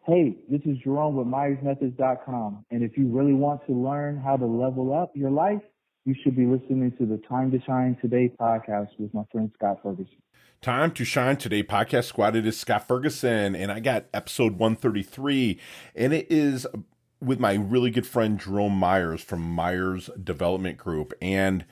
Hey, this is Jerome with MyersMethods.com. And if you really want to learn how to level up your life, you should be listening to the Time to Shine Today podcast with my friend Scott Ferguson. Time to Shine Today podcast squad. It is Scott Ferguson, and I got episode 133, and it is with my really good friend Jerome Myers from Myers Development Group. And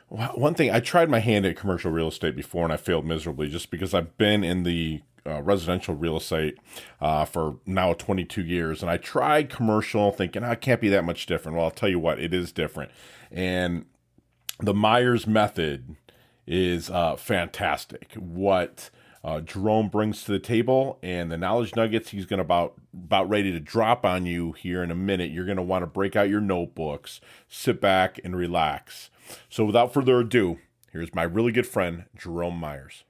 one thing, I tried my hand at commercial real estate before, and I failed miserably just because I've been in the residential real estate for now 22 years. And I tried commercial thinking, it can't be that much different. Well, I'll tell you what, it is different. And the Myers method is fantastic. What Jerome brings to the table and the knowledge nuggets he's going to about ready to drop on you here in a minute. You're going to want to break out your notebooks, sit back and relax. So without further ado, here's my really good friend, Jerome Myers.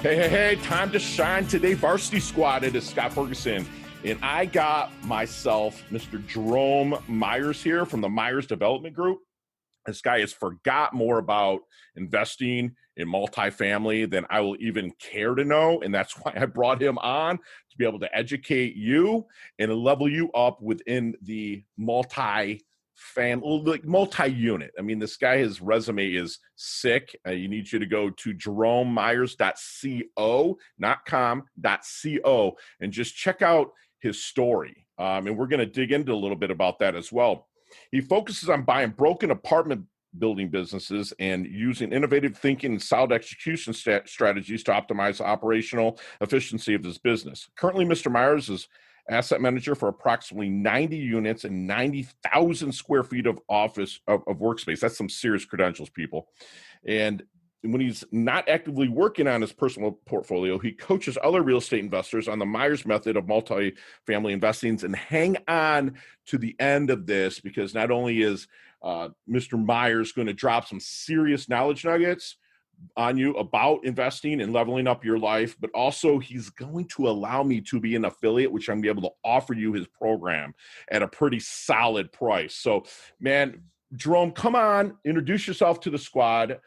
Hey, time to shine today, Varsity Squad. It is Scott Ferguson, and I got myself Mr. Jerome Myers here from the Myers Development Group. This guy has forgot more about investing in multifamily than I will even care to know, and that's why I brought him on to be able to educate you and level you up within the multi-unit. I mean, this guy, his resume is sick. You need you to go to jeromemyers.co, not com.co, and just check out his story. And we're going to dig into a little bit about that as well. He focuses on buying broken apartment building businesses and using innovative thinking and solid execution strategies to optimize the operational efficiency of this business. Currently, Mr. Myers is asset manager for approximately 90 units and 90,000 square feet of office of workspace. That's some serious credentials, people. And when he's not actively working on his personal portfolio, he coaches other real estate investors on the Myers method of multifamily investings. And hang on to the end of this, because not only is Mr. Myers going to drop some serious knowledge nuggets on you about investing and leveling up your life, but also he's going to allow me to be an affiliate, which I'm going to be able to offer you his program at a pretty solid price. So, man, Jerome, come on, introduce yourself to the squad.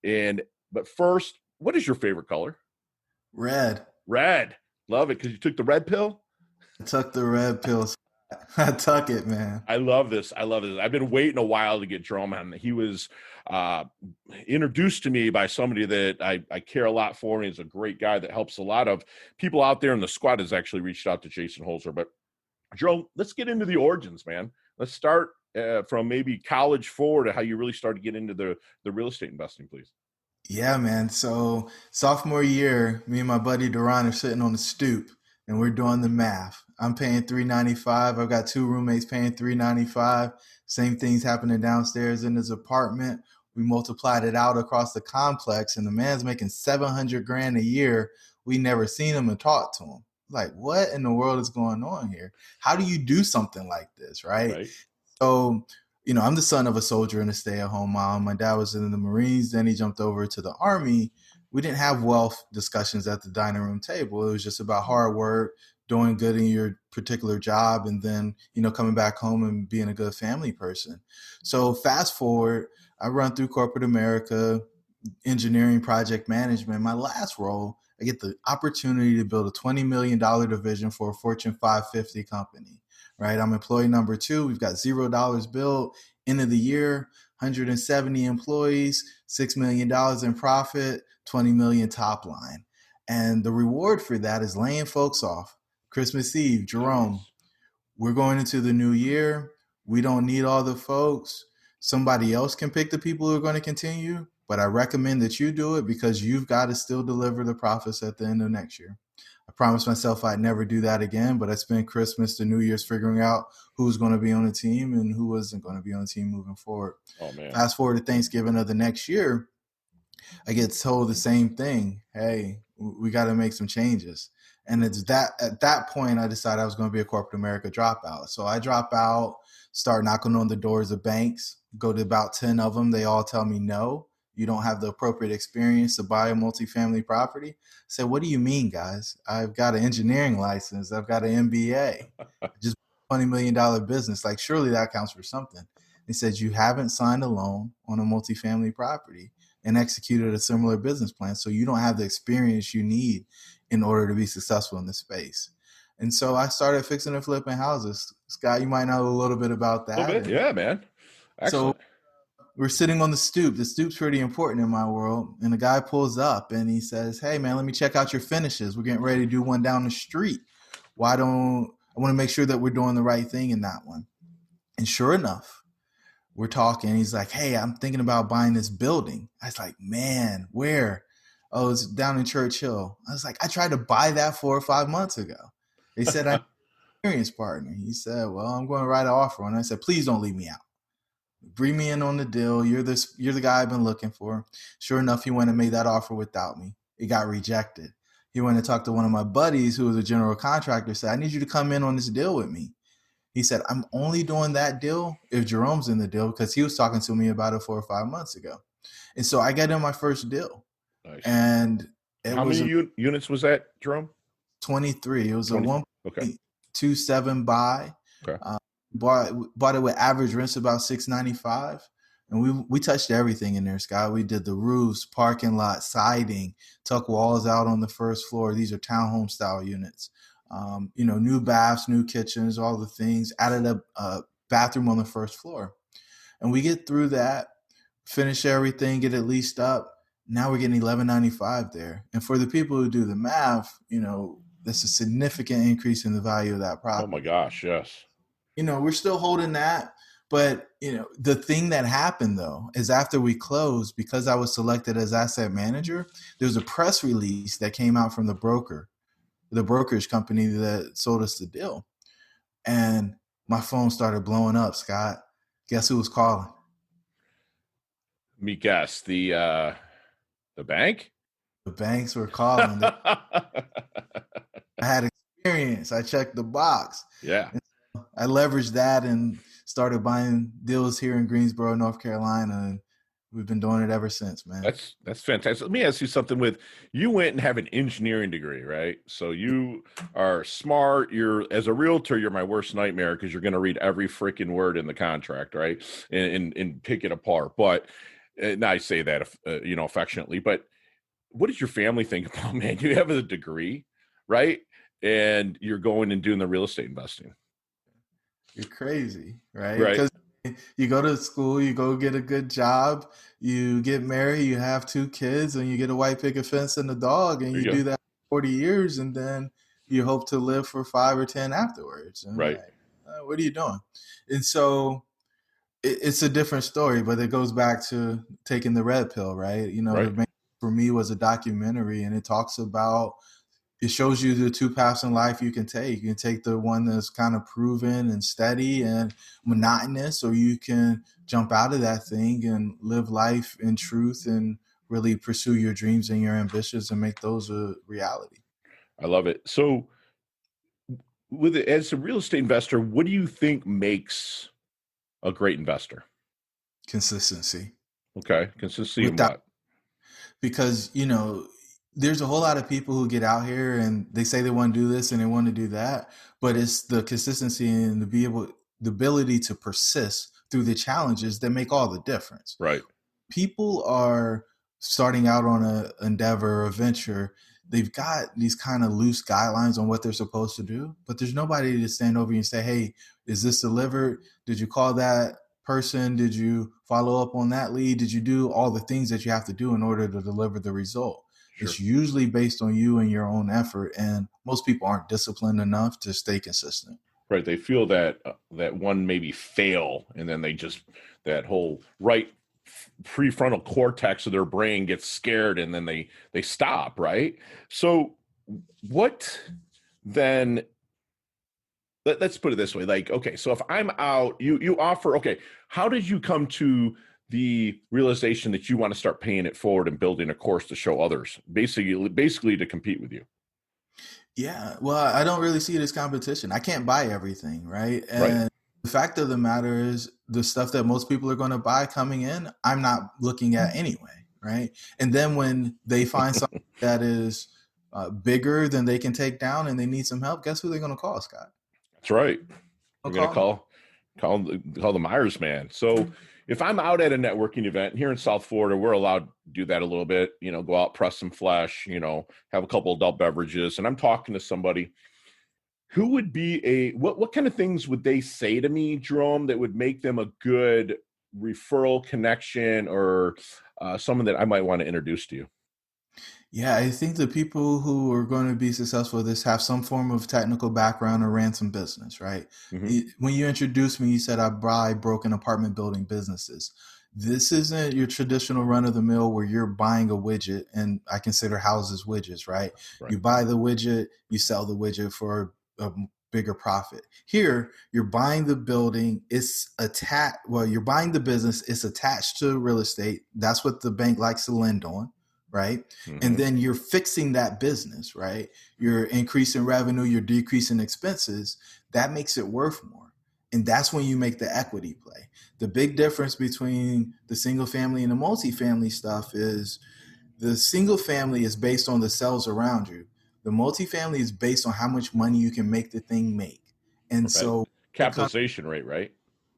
But first, what is your favorite color? Red. Love it because you took the red pill? I took the red pill. I took it, man. I love this. I've been waiting a while to get Jerome on. He was introduced to me by somebody that I care a lot for, and he's a great guy that helps a lot of people out there, and the squad has actually reached out to Jason Holzer. But Jerome, let's get into the origins, man. Let's start from maybe college forward to how you really started to get into the real estate investing, please. Yeah, man. So sophomore year, me and my buddy Duran are sitting on the stoop and we're doing the math. I'm paying $395. I've got two roommates paying $395. Same things happening downstairs in his apartment. We multiplied it out across the complex and the man's making $700,000 a year. We never seen him and talked to him. Like, what in the world is going on here? How do you do something like this, right? So, I'm the son of a soldier and a stay-at-home mom. My dad was in the Marines, then he jumped over to the Army. We didn't have wealth discussions at the dining room table. It was just about hard work, doing good in your particular job, and then, coming back home and being a good family person. So fast forward, I run through corporate America, engineering, project management. My last role, I get the opportunity to build a $20 million division for a Fortune 550 company. Right, I'm employee number 2. We've got $0 billed. End of the year, 170 employees, $6 million in profit, 20 million top line. And the reward for that is laying folks off. Christmas Eve, Jerome, we're going into the new year. We don't need all the folks. Somebody else can pick the people who are going to continue, but I recommend that you do it because you've got to still deliver the profits at the end of next year. I promised myself I'd never do that again, but I spent Christmas to New Year's figuring out who's going to be on the team and who wasn't going to be on the team moving forward. Oh, man. Fast forward to Thanksgiving of the next year, I get told the same thing. Hey, we got to make some changes. And it's that at that point, I decided I was going to be a corporate America dropout. So I drop out, start knocking on the doors of banks, go to about 10 of them. They all tell me no. You don't have the appropriate experience to buy a multifamily property. I said, what do you mean, guys? I've got an engineering license. I've got an MBA. Just $20 million business. Like, surely that counts for something. They said, you haven't signed a loan on a multifamily property. and executed a similar business plan. So you don't have the experience you need in order to be successful in this space. And so I started fixing and flipping houses. Scott, you might know a little bit about A little that. bit. Yeah, man. So Excellent. we're sitting on the stoop. The stoop's pretty important in my world. And the guy pulls up and he says, "Hey man, let me check out your finishes. We're getting ready to do one down the street. I want to make sure that we're doing the right thing in that one." And sure enough, we're talking. He's like, "Hey, I'm thinking about buying this building." I was like, "Man, where?" "Oh, it's down in Churchill." I was like, "I tried to buy that 4 or 5 months ago." They said, "I'm an experienced partner." He said, "Well, I'm going to write an offer." And I said, "Please don't leave me out. Bring me in on the deal. You're the guy I've been looking for." Sure enough, he went and made that offer without me. It got rejected. He went and talked to one of my buddies who was a general contractor, said, "I need you to come in on this deal with me." He said, "I'm only doing that deal if Jerome's in the deal," because he was talking to me about it 4 or 5 months ago. And so I got in my first deal. Nice. And it How was many units was that, Jerome? 23. It was 20. a Okay. 1.27 buy. Okay. Bought it with average rents about $695, and we touched everything in there, Scott. We did the roofs, parking lot, siding, tuck walls out on the first floor. These are townhome style units. New baths, new kitchens, all the things. Added a bathroom on the first floor, and we get through that, finish everything, get it leased up. Now we're getting $11.95 there, and for the people who do the math, that's a significant increase in the value of that property. Oh my gosh, yes. We're still holding that. But, the thing that happened, though, is after we closed, because I was selected as asset manager, there was a press release that came out from the brokerage company that sold us the deal. And my phone started blowing up, Scott. Guess who was calling? Let me guess. The bank? The banks were calling. I had experience. I checked the box. Yeah. I leveraged that and started buying deals here in Greensboro, North Carolina, and we've been doing it ever since, man. That's fantastic. Let me ask you something. You went and have an engineering degree, right? So you are smart. As a realtor, you're my worst nightmare because you're going to read every freaking word in the contract, right? And pick it apart. But and I say that, affectionately. But what does your family think about, man? You have a degree, right? And you're going and doing the real estate investing. You're crazy, right? Right. Because you go to school, you go get a good job, you get married, you have 2 kids, and you get a white picket fence and a dog, and you do that for 40 years, and then you hope to live for 5 or 10 afterwards. And right. What are you doing? And so it's a different story, but it goes back to taking the red pill, right? Right. The main for me was a documentary, and it talks about, it shows you the 2 paths in life you can take. You can take the one that's kind of proven and steady and monotonous, or you can jump out of that thing and live life in truth and really pursue your dreams and your ambitions and make those a reality. I love it. So as a real estate investor, what do you think makes a great investor? Consistency. Okay. Consistency in what? Because, there's a whole lot of people who get out here and they say they want to do this and they want to do that, but it's the consistency and the ability to persist through the challenges that make all the difference. Right. People are starting out on an endeavor or a venture. They've got these kind of loose guidelines on what they're supposed to do, but there's nobody to stand over you and say, "Hey, is this delivered? Did you call that person? Did you follow up on that lead? Did you do all the things that you have to do in order to deliver the result?" Sure. It's usually based on you and your own effort, and most people aren't disciplined enough to stay consistent. Right. They feel that one maybe fail, and then they just, that whole right prefrontal cortex of their brain gets scared, and then they stop, right? So what then, let's put it this way, like, okay, so if I'm out, you offer, okay, how did you come to the realization that you want to start paying it forward and building a course to show others, basically to compete with you? Yeah, well, I don't really see it as competition. I can't buy everything, right? And the fact of the matter is, the stuff that most people are going to buy coming in, I'm not looking at anyway, right? And then when they find something that is bigger than they can take down and they need some help, guess who they're going to call, Scott? That's right. We're going to call the Myers man. So if I'm out at a networking event here in South Florida, we're allowed to do that a little bit, go out, press some flesh, have a couple adult beverages. And I'm talking to somebody who would be what kind of things would they say to me, Jerome, that would make them a good referral connection or someone that I might want to introduce to you? Yeah, I think the people who are going to be successful at this have some form of technical background or ran some business, right? Mm-hmm. When you introduced me, you said I buy broken apartment building businesses. This isn't your traditional run of the mill where you're buying a widget, and I consider houses widgets, right? Right. You buy the widget, you sell the widget for a bigger profit. Here, you're buying the building, it's attached, well, you're buying the business, it's attached to real estate. That's what the bank likes to lend on. Right. Mm-hmm. And then you're fixing that business, right? You're increasing revenue, you're decreasing expenses. That makes it worth more. And that's when you make the equity play. The big difference between the single family and the multifamily stuff is the single family is based on the cells around you. The multifamily is based on how much money you can make the thing make. And Okay. so Capitalization rate, right?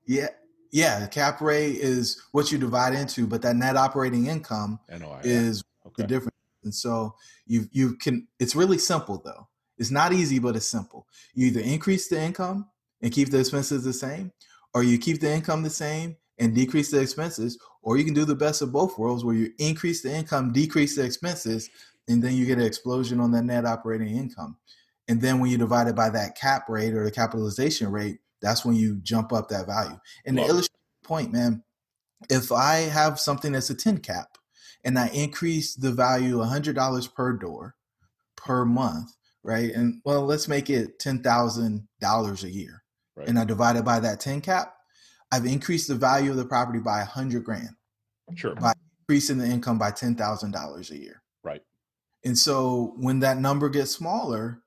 Yeah. Yeah. The cap rate is what you divide into, but that net operating income NOI, is the difference. And so you can, it's really simple though. It's not easy, but it's simple. You either increase the income and keep the expenses the same, or you keep the income the same and decrease the expenses, or you can do the best of both worlds where you increase the income, decrease the expenses, and then you get an explosion on that net operating income. And then when you divide it by that cap rate or the capitalization rate, that's when you jump up that value. And to illustrate the point, man, if I have something that's a 10 cap and I increase the value $100 per door per month, right? And well, let's make it $10,000 a year. Right. And I divide it by that 10 cap, I've increased the value of the property by $100,000. Sure. By increasing the income by $10,000 a year. Right. And so when that number gets smaller,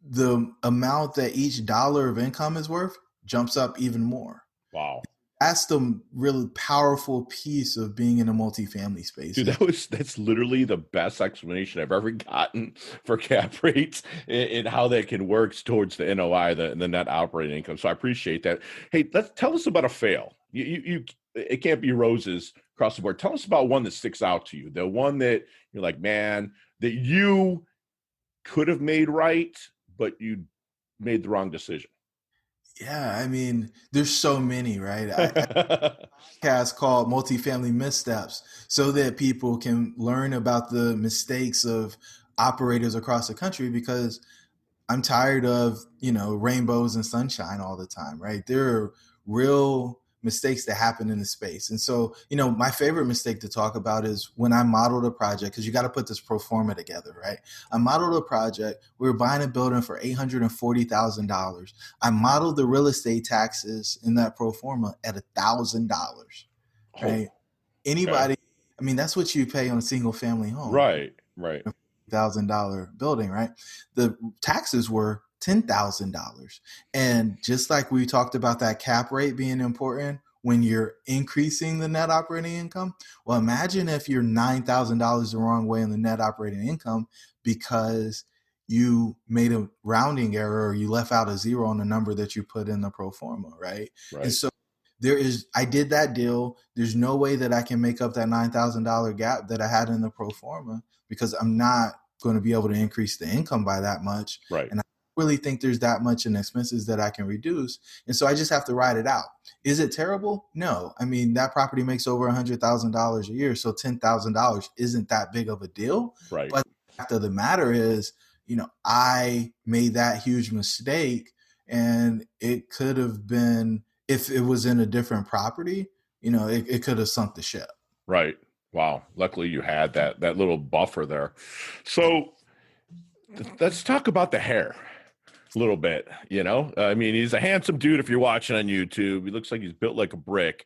the amount that each dollar of income is worth jumps up even more. Wow. That's the really powerful piece of being in a multifamily space. Dude, that's literally the best explanation I've ever gotten for cap rates and how that can work towards the NOI, the net operating income. So I appreciate that. Hey, tell us about a fail. It can't be roses across the board. Tell us about one that sticks out to you, the one that you're like, man, that you could have made right, but you made the wrong decision. Yeah, I mean, there's so many, right? I podcast called Multifamily Missteps so that people can learn about the mistakes of operators across the country, because I'm tired of, rainbows and sunshine all the time, right? There are real mistakes that happen in the space. And so, my favorite mistake to talk about is when I modeled a project, because you got to put this pro forma together, right? I modeled a project. We were buying a building for $840,000. I modeled the real estate taxes in that pro forma at $1,000, right? Anybody, okay. I mean, that's what you pay on a single family home. Right. $1,000 building, right? The taxes were $10,000. And just like we talked about that cap rate being important when you're increasing the net operating income, well, imagine if you're $9,000 the wrong way in the net operating income because you made a rounding error or you left out a zero on the number that you put in the pro forma, right? And so I did that deal. There's no way that I can make up that $9,000 gap that I had in the pro forma because I'm not going to be able to increase the income by that much. Right. And I really think there's that much in expenses that I can reduce. And so I just have to ride it out. Is it terrible? No. I mean, that property makes over $100,000 a year. So $10,000 isn't that big of a deal. Right. But the fact of the matter is, I made that huge mistake, and it could have been, if it was in a different property, it could have sunk the ship. Right. Wow. Luckily you had that little buffer there. So let's talk about the hair a little bit. I mean, he's a handsome dude. If you're watching on YouTube, he looks like he's built like a brick,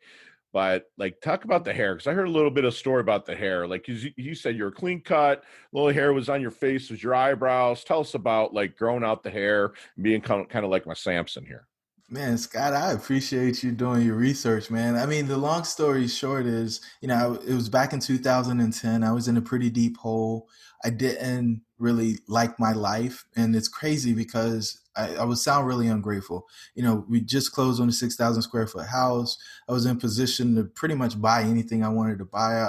but talk about the hair. Cause I heard a little bit of story about the hair. Like you said, you're clean cut, little hair was on your face, was your eyebrows. Tell us about growing out the hair and being kind of like my Samson here. Man, Scott, I appreciate you doing your research, man. I mean, the long story short is, it was back in 2010. I was in a pretty deep hole. I didn't really like my life. And it's crazy because I would sound really ungrateful. We just closed on a 6,000 square foot house. I was in position to pretty much buy anything I wanted to buy.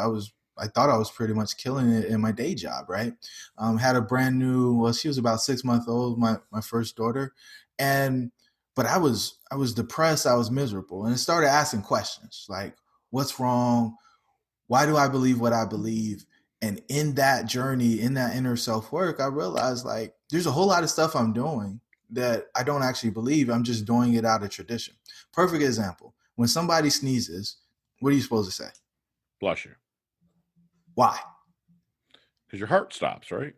I thought I was pretty much killing it in my day job, right? Had a brand new, well, she was about 6 months old, my first daughter. And but I was depressed, I was miserable, and I started asking questions like, what's wrong? Why do I believe what I believe? And in that journey, in that inner self work, I realized like there's a whole lot of stuff I'm doing that I don't actually believe. I'm just doing it out of tradition. Perfect example. When somebody sneezes, what are you supposed to say? Bless you. Why? Because your heart stops, right?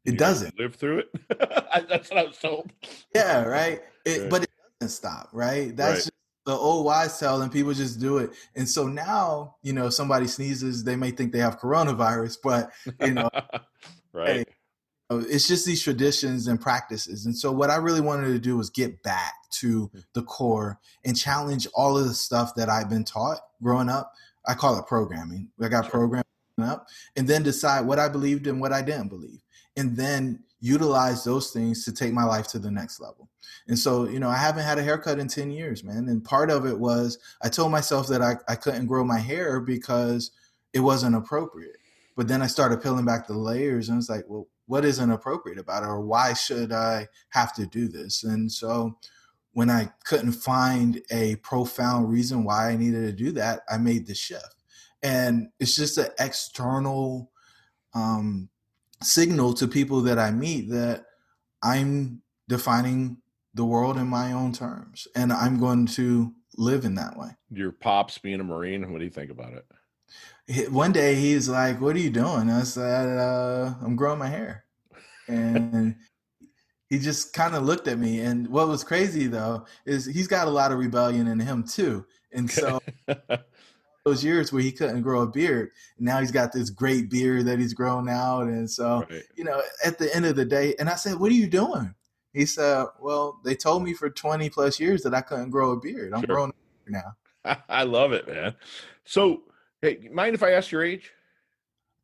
It doesn't. Live through it. That's what I was told. Yeah, right. Right. But it doesn't stop, right? That's just the old wise tale, and people just do it. And so now, if somebody sneezes, they may think they have coronavirus, but right. hey, it's just these traditions and practices. And so what I really wanted to do was get back to the core and challenge all of the stuff that I've been taught growing up. I call it programming. I got programmed up, and then decide what I believed and what I didn't believe, and then utilize those things to take my life to the next level. And so, I haven't had a haircut in 10 years, man. And part of it was I told myself that I couldn't grow my hair because it wasn't appropriate. But then I started peeling back the layers and it's like, well, what isn't appropriate about it? Or why should I have to do this? And so when I couldn't find a profound reason why I needed to do that, I made the shift. And it's just an external signal to people that I meet that I'm defining the world in my own terms, and I'm going to live in that way. Your pops being a Marine, what do you think about it? One day he's like, "What are you doing?" I said, "I'm growing my hair," and he just kind of looked at me. And what was crazy though is he's got a lot of rebellion in him too, and so. Those years where he couldn't grow a beard, and now he's got this great beard that he's grown out. And so, at the end of the day, and I said, "What are you doing?" He said, "Well, they told me for 20 plus years that I couldn't grow a beard. I'm growing a beard now." I love it, man. So, hey, mind if I ask your age?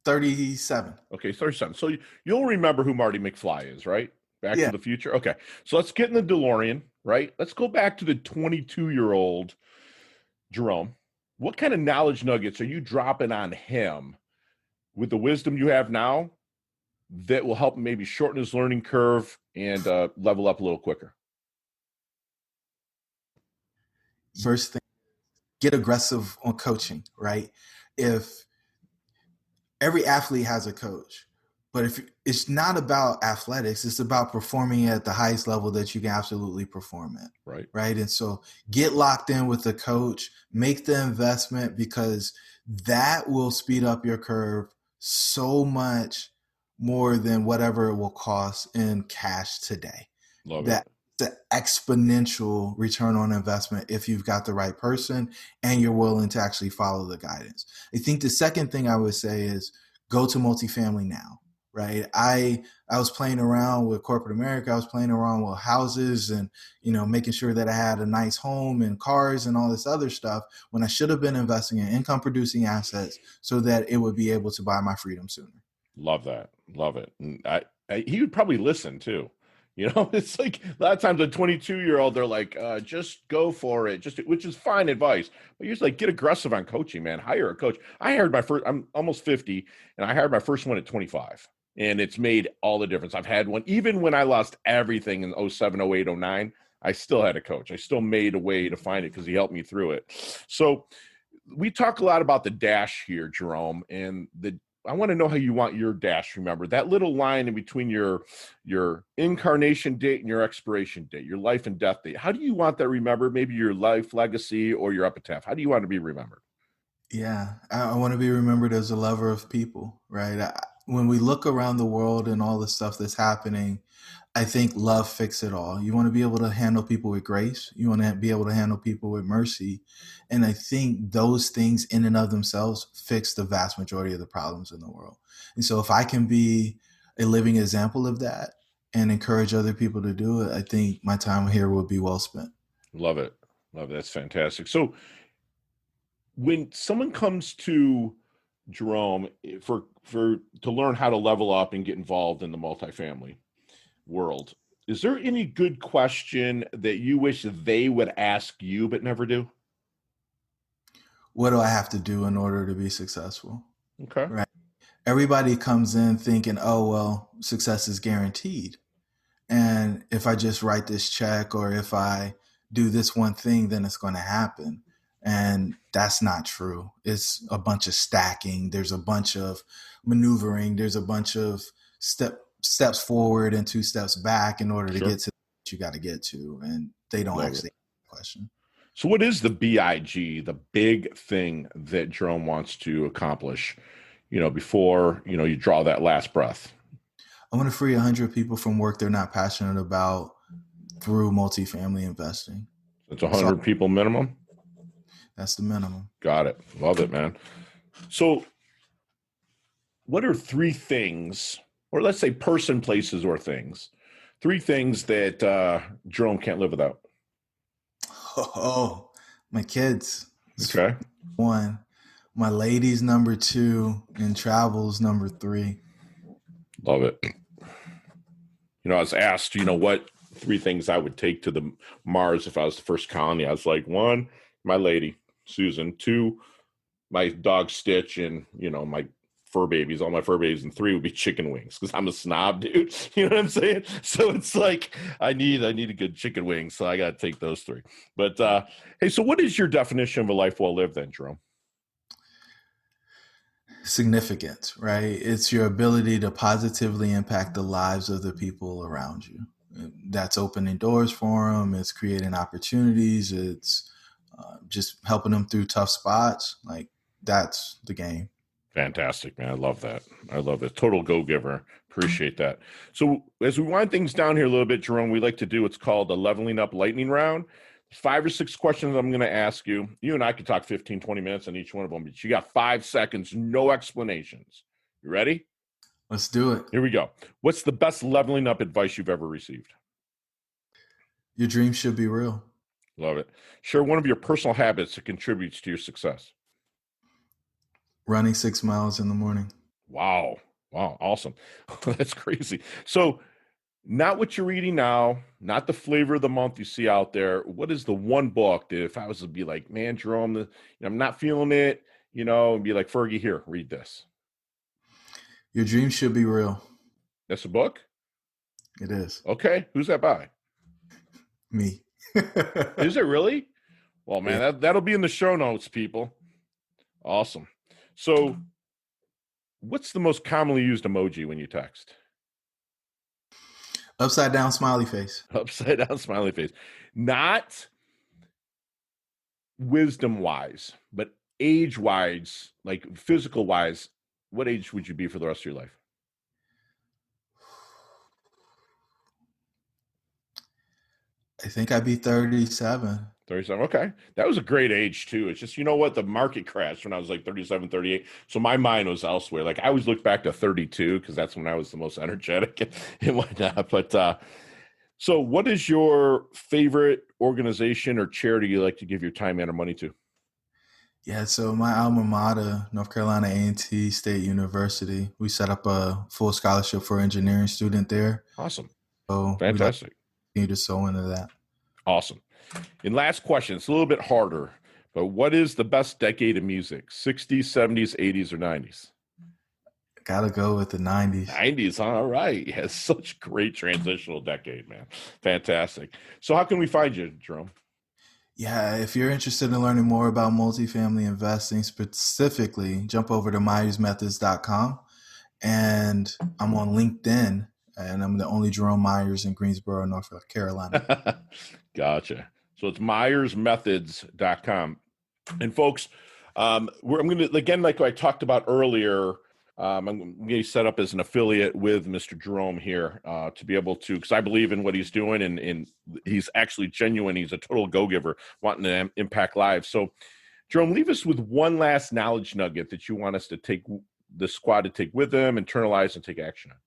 37. Okay, 37. So you'll remember who Marty McFly is, right? Back to the Future. Okay, so let's get in the DeLorean, right? Let's go back to the 22-year-old Jerome. What kind of knowledge nuggets are you dropping on him with the wisdom you have now that will help him maybe shorten his learning curve and level up a little quicker? First thing, get aggressive on coaching, right? If every athlete has a coach, but if it's not about athletics, it's about performing at the highest level that you can absolutely perform at. Right. And so get locked in with the coach, make the investment, because that will speed up your curve so much more than whatever it will cost in cash today. Love it. The exponential return on investment if you've got the right person and you're willing to actually follow the guidance. I think the second thing I would say is go to multifamily now. Right. I was playing around with corporate America. I was playing around with houses and, making sure that I had a nice home and cars and all this other stuff when I should have been investing in income producing assets so that it would be able to buy my freedom sooner. Love that. Love it. And he would probably listen too. It's like a lot of times a 22-year-old, they're like, just go for it, which is fine advice. But you're just like, get aggressive on coaching, man. Hire a coach. I'm almost 50 and I hired my first one at 25. And it's made all the difference. I've had one, even when I lost everything in 07, 08, 09, I still had a coach. I still made a way to find it because he helped me through it. So we talk a lot about the dash here, Jerome, and I want to know how you want your dash remembered. That little line in between your incarnation date and your expiration date, your life and death date. How do you want that remembered? Maybe your life legacy or your epitaph. How do you want to be remembered? Yeah, I want to be remembered as a lover of people, right? When we look around the world and all the stuff that's happening, I think love fixes it all. You want to be able to handle people with grace. You want to be able to handle people with mercy. And I think those things in and of themselves fix the vast majority of the problems in the world. And so if I can be a living example of that and encourage other people to do it, I think my time here will be well spent. Love it. Love it. That's fantastic. So when someone comes to Jerome for to learn how to level up and get involved in the multifamily world, is there any good question that you wish they would ask you but never do? What do I have to do in order to be successful? Okay. Right. Everybody comes in thinking, oh, well, success is guaranteed. And if I just write this check or if I do this one thing, then it's going to happen. And that's not true. It's a bunch of stacking. There's a bunch of maneuvering. There's a bunch of steps forward and 2 steps back in order to get to what you got to get to. And they don't actually ask the question. So what is the BIG, the big thing that Jerome wants to accomplish, before, you draw that last breath? I want to free 100 people from work they're not passionate about through multifamily investing. It's 100 people minimum? That's the minimum. Got it. Love it, man. So what are 3 things, or let's say person, places, or things, 3 things that Jerome can't live without? Oh, my kids. Okay. 1. My ladies, number 2, and travels, number 3. Love it. I was asked, what 3 things I would take to the Mars if I was the first colony. I was like, 1, my lady, Susan. 2, my dog Stitch, and, my fur babies, all my fur babies. And 3 would be chicken wings, because I'm a snob, dude. You know what I'm saying? So it's like, I need a good chicken wing. So I got to take those 3. But hey, so what is your definition of a life well lived then, Jerome? Significant, right? It's your ability to positively impact the lives of the people around you. That's opening doors for them. It's creating opportunities. It's just helping them through tough spots. Like, that's the game. Fantastic, man. I love that. I love it. Total go-giver. Appreciate that. So as we wind things down here a little bit, Jerome, we like to do what's called a leveling up lightning round. 5 or 6 questions I'm going to ask you. You and I could talk 15, 20 minutes on each one of them, but you got 5 seconds, no explanations. You ready? Let's do it. Here we go. What's the best leveling up advice you've ever received? Your dreams should be real. Love it. Share one of your personal habits that contributes to your success. Running 6 miles in the morning. Wow. Awesome. That's crazy. So not what you're reading now, not the flavor of the month you see out there. What is the one book that if I was to be like, man, Jerome, I'm not feeling it, and be like, Fergie, here, read this. Your dreams should be real. That's a book? It is. Okay. Who's that by? Me. Is it really? Well, man, Yeah. that'll be in the show notes, people. Awesome. So what's the most commonly used emoji when you text? Upside down smiley face. Upside down smiley face. Not wisdom wise, but age wise, like physical wise. What age would you be for the rest of your life? I think I'd be 37. 37. Okay. That was a great age too. It's just, the market crashed when I was like 37, 38. So my mind was elsewhere. Like I always look back to 32 because that's when I was the most energetic and whatnot. But so what is your favorite organization or charity you like to give your time and or money to? Yeah, so my alma mater, North Carolina A&T State University, we set up a full scholarship for engineering student there. Awesome. So Fantastic. we need to sow into that. Awesome. And last question, it's a little bit harder, but what is the best decade of music? 60s, 70s, 80s, or 90s? Gotta go with the 90s. 90s, all right. Yeah, such great transitional decade, man. Fantastic. So how can we find you, Jerome? Yeah, if you're interested in learning more about multifamily investing specifically, jump over to myersmethods.com. And I'm on LinkedIn, and I'm the only Jerome Myers in Greensboro, North Carolina. Gotcha. So it's myersmethods.com. And folks, I'm going to, again, like I talked about earlier, I'm going to set up as an affiliate with Mr. Jerome here to be able to, because I believe in what he's doing and he's actually genuine. He's a total go-giver wanting to impact lives. So Jerome, leave us with one last knowledge nugget that you want us to take the squad to take with them, internalize, and take action on.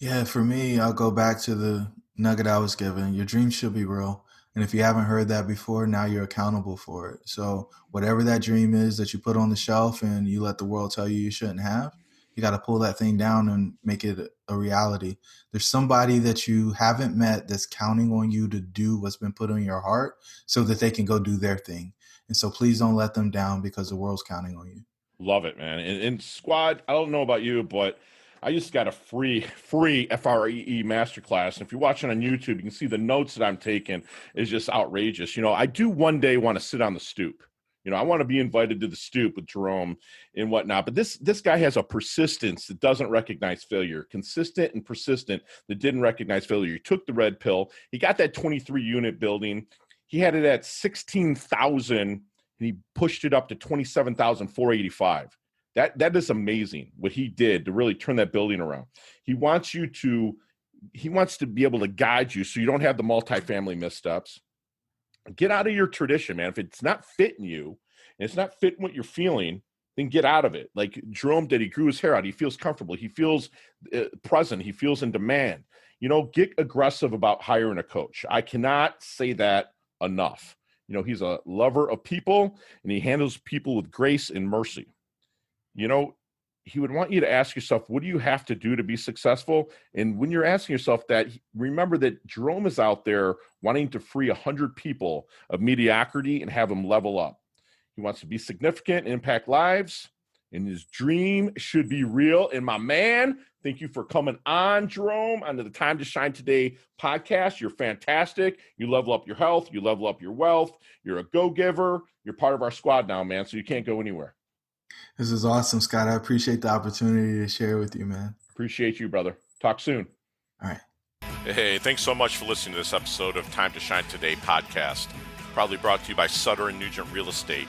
Yeah, for me, I'll go back to the nugget I was given. Your dreams should be real. And if you haven't heard that before, now you're accountable for it. So whatever that dream is that you put on the shelf and you let the world tell you shouldn't have, you got to pull that thing down and make it a reality. There's somebody that you haven't met that's counting on you to do what's been put on your heart so that they can go do their thing. And so please don't let them down because the world's counting on you. Love it, man. And Squad, I don't know about you, but I just got a free FREE masterclass. And if you're watching on YouTube, you can see the notes that I'm taking is just outrageous. I do one day want to sit on the stoop. I want to be invited to the stoop with Jerome and whatnot. But this guy has a persistence that doesn't recognize failure, consistent and persistent that didn't recognize failure. He took the red pill. He got that 23 unit building. He had it at 16,000 and he pushed it up to 27,485. That is amazing what he did to really turn that building around. He wants to be able to guide you so you don't have the multifamily missteps. Get out of your tradition, man. If it's not fitting you and it's not fitting what you're feeling, then get out of it. Like Jerome did, he grew his hair out. He feels comfortable. He feels present. He feels in demand. Get aggressive about hiring a coach. I cannot say that enough. He's a lover of people and he handles people with grace and mercy. He would want you to ask yourself, what do you have to do to be successful? And when you're asking yourself that, remember that Jerome is out there wanting to free 100 people of mediocrity and have them level up. He wants to be significant and impact lives, and his dream should be real. And my man, thank you for coming on, Jerome, onto the Time to Shine Today podcast. You're fantastic. You level up your health. You level up your wealth. You're a go-giver. You're part of our squad now, man, so you can't go anywhere. This is awesome, Scott. I appreciate the opportunity to share with you, man. Appreciate you, brother. Talk soon. All right. Hey, thanks so much for listening to this episode of Time to Shine Today podcast. Proudly brought to you by Sutter & Nugent Real Estate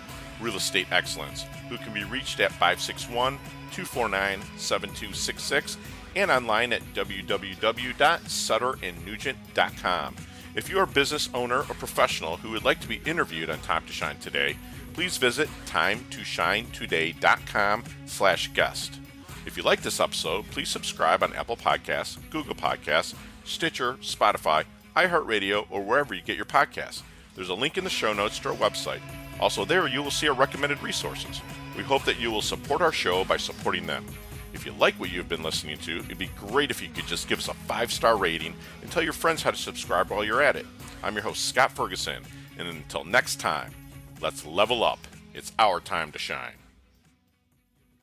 Excellence, who can be reached at 561-249-7266 and online at www.sutterandnugent.com. If you are a business owner or professional who would like to be interviewed on Time to Shine Today, please visit timetoshinetoday.com/guest. If you like this episode, please subscribe on Apple Podcasts, Google Podcasts, Stitcher, Spotify, iHeartRadio, or wherever you get your podcasts. There's a link in the show notes to our website. Also there, you will see our recommended resources. We hope that you will support our show by supporting them. If you like what you've been listening to, it'd be great if you could just give us a 5-star rating and tell your friends how to subscribe while you're at it. I'm your host, Scott Ferguson, and until next time, let's level up. It's our time to shine.